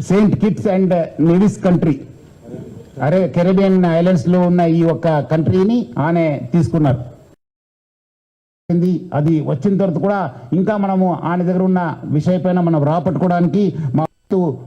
Saint Kitts and Nevis country, అరే Caribbean islands లో ఉన్న ఈ ఒక్క కంట్రీని ఆనే తీసుకున్నారు. అది వచ్చిన తర్వాత కూడా ఇంకా మనము ఆయన దగ్గర ఉన్న విషయపైన మనం రాపట్టుకోవడానికి మా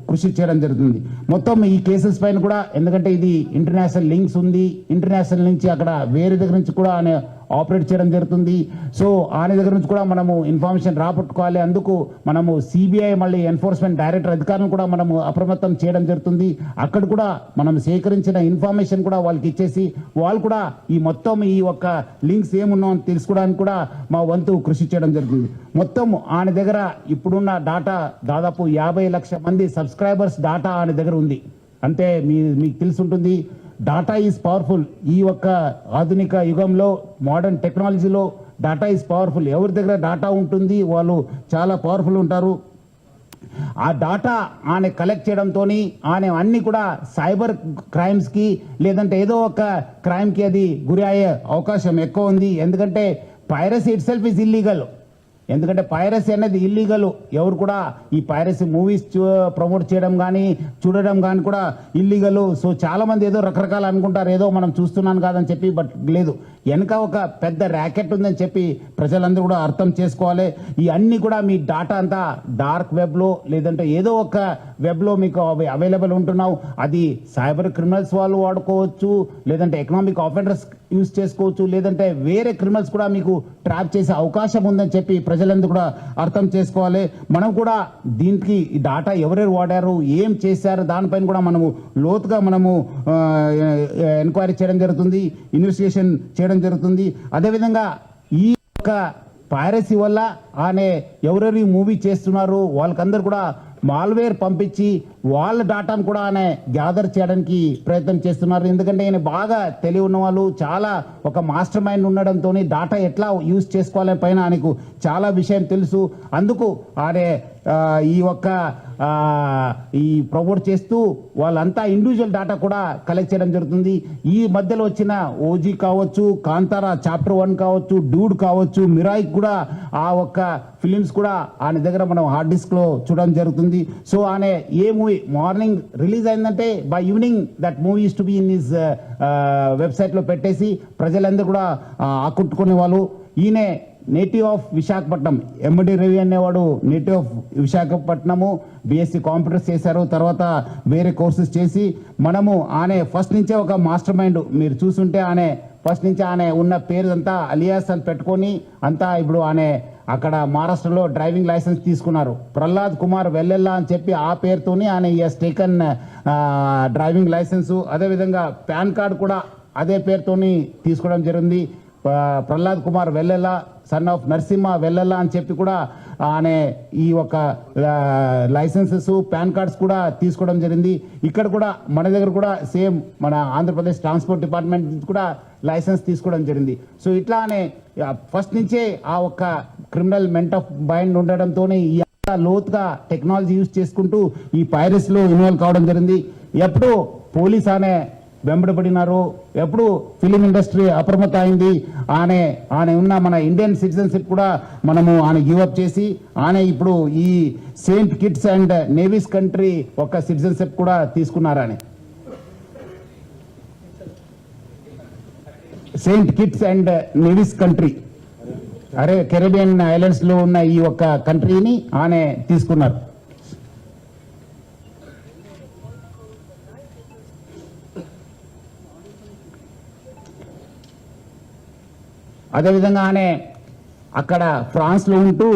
కృషి చేయడం జరుగుతుంది. మొత్తం ఈ కేసెస్ పైన కూడా, ఎందుకంటే ఇది ఇంటర్నేషనల్ లింక్స్ ఉంది, ఇంటర్నేషనల్ నుంచి అక్కడ వేరే దగ్గర నుంచి కూడా ఆయన ఆపరేట్ చేయడం జరుగుతుంది. సో ఆయన దగ్గర నుంచి కూడా మనము ఇన్ఫర్మేషన్ రాపట్టుకోవాలి. అందుకు మనము సిబిఐ మళ్ళీ ఎన్ఫోర్స్మెంట్ డైరెక్టర్ అధికారులను కూడా మనము అప్రమత్తం చేయడం జరుగుతుంది. అక్కడ కూడా మనం సేకరించిన ఇన్ఫర్మేషన్ కూడా వాళ్ళకి ఇచ్చేసి వాళ్ళు కూడా ఈ మొత్తం ఈ ఒక్క లింక్స్ ఏమున్నాయో అని తెలుసుకోవడానికి కూడా మా వంతు కృషి చేయడం జరుగుతుంది. మొత్తం ఆయన దగ్గర ఇప్పుడున్న డాటా దాదాపు 50 లక్షల మంది సబ్స్క్రైబర్స్ డాటా ఆయన దగ్గర ఉంది. అంటే మీకు తెలుసుంటుంది, డాటా ఈజ్ పవర్ఫుల్. ఈ ఒక్క ఆధునిక యుగంలో, మోడర్న్ టెక్నాలజీలో డాటా ఈజ్ పవర్ఫుల్. ఎవరి దగ్గర డాటా ఉంటుంది వాళ్ళు చాలా పవర్ఫుల్ ఉంటారు. ఆ డాటా ఆయన కలెక్ట్ చేయడంతో ఆయన అన్ని కూడా సైబర్ క్రైమ్స్కి లేదంటే ఏదో ఒక క్రైమ్కి అది గురి అయ్యే అవకాశం ఎక్కువ ఉంది. ఎందుకంటే piracy it self is illegal. ఎందుకంటే పైరసీ అనేది ఇల్లీగల్. ఎవరు కూడా ఈ పైరసీ మూవీస్ ప్రమోట్ చేయడం కానీ చూడడం కానీ కూడా ఇల్లీగల్. సో చాలా మంది ఏదో రకరకాలు అనుకుంటారు, ఏదో మనం చూస్తున్నాను కాదని చెప్పి. బట్ లేదు, వెనక ఒక పెద్ద ర్యాకెట్ ఉందని చెప్పి ప్రజలందరూ కూడా అర్థం చేసుకోవాలి. ఈ అన్ని కూడా మీ డాటా అంతా డార్క్ వెబ్లో లేదంటే ఏదో ఒక వెబ్లో మీకు అవైలబుల్ ఉంటున్నావు. అది సైబర్ క్రిమినల్స్ వాళ్ళు వాడుకోవచ్చు, లేదంటే ఎకనామిక్ ఆఫెండర్స్ యూజ్ చేసుకోవచ్చు, లేదంటే వేరే క్రిమినల్స్ కూడా మీకు ట్రాప్ చేసే అవకాశం ఉందని చెప్పి ప్రజలందరూ కూడా అర్థం చేసుకోవాలి. మనం కూడా దీనికి ఈ డాటా ఎవరెవరు వాడారు, ఏం చేశారు, దానిపైన కూడా మనము లోతుగా మనము ఎంక్వైరీ చేయడం జరుగుతుంది, ఇన్వెస్టిగేషన్ చేయడం జరుగుతుంది. అదేవిధంగా ఈ యొక్క పైరసీ వల్ల ఆనే ఎవరెవరు మూవీ చేస్తున్నారు వాళ్ళకందరూ కూడా మాల్వేర్ పంపించి వాళ్ళ డాటాను కూడా ఆయన గ్యాదర్ చేయడానికి ప్రయత్నం చేస్తున్నారు. ఎందుకంటే ఆయన బాగా తెలివి ఉన్న వాళ్ళు, చాలా ఒక మాస్టర్ మైండ్ ఉండడంతో డాటా ఎట్లా యూజ్ చేసుకోవాలని పైన ఆయనకు చాలా విషయం తెలుసు. అందుకు ఆయన ఈ ప్రమోట్ చేస్తూ వాళ్ళంతా ఇండివిజువల్ డాటా కూడా కలెక్ట్ చేయడం జరుగుతుంది. ఈ మధ్యలో వచ్చిన ఓజీ కావచ్చు, కాంతారా చాప్టర్ 1 కావచ్చు, డూడ్ కావచ్చు, మిరాయి కూడా ఆ ఒక్క ఫిలిమ్స్ కూడా ఆయన దగ్గర మనం హార్డ్ డిస్క్ లో చూడడం జరుగుతుంది. సో ఆయన ఏ మూవీ మార్నింగ్ రిలీజ్ అయిందంటే by evening that movie to be in his website లో పెట్టేసి ప్రజలందరూ కూడా ఆకట్టుకునే వాళ్ళు. ఈయనే నేటివ్ ఆఫ్ విశాఖపట్నం, ఎండి రవి అనేవాడు native of Visakhapatnam, BSc computers చేశారు. తర్వాత వేరే కోర్సెస్ చేసి మనము ఆయన ఫస్ట్ నుంచే ఒక మాస్టర్ మైండ్. మీరు చూస్తుంటే ఆయన ఫస్ట్ నుంచి ఆయన ఉన్న పేరు అంతా అలియాస్ అని పెట్టుకొని అంతా ఇప్పుడు ఆయన అక్కడ మహారాష్ట్రలో డ్రైవింగ్ లైసెన్స్ తీసుకున్నారు. ప్రహ్లాద్ కుమార్ వెల్లెల్లా అని చెప్పి ఆ పేరుతోని ఆయన ఎస్ టేకన్ డ్రైవింగ్ లైసెన్సు. అదేవిధంగా పాన్ కార్డు కూడా అదే పేరుతోని తీసుకోవడం జరిగింది. ప్రహ్లాద్ కుమార్ వెల్లెల్లా, సన్ ఆఫ్ నరసింహ వెల్లెల్లా అని చెప్పి కూడా ఆయన ఈ ఒక లైసెన్సెస్, పాన్ కార్డ్స్ కూడా తీసుకోవడం జరిగింది. ఇక్కడ కూడా మన దగ్గర కూడా సేమ్ మన ఆంధ్రప్రదేశ్ ట్రాన్స్పోర్ట్ డిపార్ట్మెంట్ కూడా లైసెన్స్ తీసుకోవడం జరిగింది. సో ఇట్లానే ఫస్ట్ నుంచే ఆ ఒక్క క్రిమినల్ మెంట్ ఆఫ్ మైండ్ ఉండడంతో ఈ లోతుగా టెక్నాలజీ యూజ్ చేసుకుంటూ ఈ పైరసీలో ఇన్వాల్వ్ కావడం జరిగింది. ఎప్పుడు పోలీస్ అనే వెంబడబడినారు, ఎప్పుడు ఫిలిం ఇండస్ట్రీ అప్రమత్తం అయింది. ఆయన ఉన్న మన ఇండియన్ సిటిజన్షిప్ కూడా మనము ఆయన గివప్ చేసి ఆయన ఇప్పుడు ఈ Saint Kitts and Nevis country ఒక సిటిజన్షిప్ కూడా తీసుకున్నారని. Saint Kitts and Nevis country, అరే కెరీబియన్ ఐలాండ్స్ లో ఉన్న ఈ ఒక్క కంట్రీని ఆయన తీసుకున్నారు. అదేవిధంగా ఆయన అక్కడ ఫ్రాన్స్లో ఉంటూ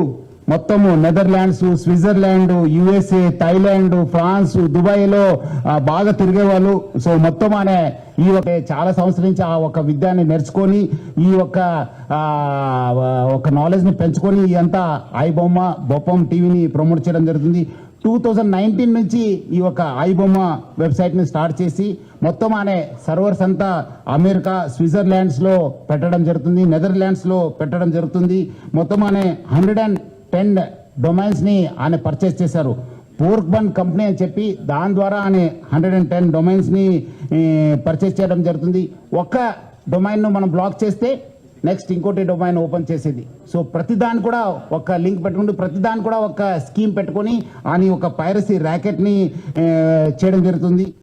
మొత్తము Netherlands, Switzerland, USA, Thailand, France, దుబాయ్లో బాగా తిరిగేవాళ్ళు. సో మొత్తం ఆయన ఈ చాలా సంవత్సరం నుంచి ఆ ఒక విద్యాన్ని నేర్చుకొని ఈ ఒక నాలెడ్జ్ని పెంచుకొని అంతా ఐబొమ్మ, బొప్పం టీవీని ప్రమోట్ చేయడం జరుగుతుంది. 2019 నుంచి ఈ ఒక ఐబొమ్మ వెబ్సైట్ని స్టార్ట్ చేసి మొత్తం అనే సర్వర్స్ అంతా అమెరికా, స్విట్జర్లాండ్స్లో పెట్టడం జరుగుతుంది, నెదర్లాండ్స్లో పెట్టడం జరుగుతుంది. మొత్తం అనే 110 డొమైన్స్ని ఆయన పర్చేస్ చేశారు. పోర్క్బన్ కంపెనీ అని చెప్పి దాని ద్వారా ఆయన 110 డొమైన్స్ని పర్చేస్ చేయడం జరుగుతుంది. ఒక్క డొమైన్ను మనం బ్లాక్ చేస్తే నెక్స్ట్ ఇంకోటి డొమైన్ ఓపెన్ చేసేది. సో ప్రతిదాని కూడా ఒక లింక్ పెట్టుకుంటూ ప్రతిదాని కూడా ఒక స్కీమ్ పెట్టుకొని అని ఒక పైరసీ ర్యాకెట్ని చేయడం జరుగుతుంది.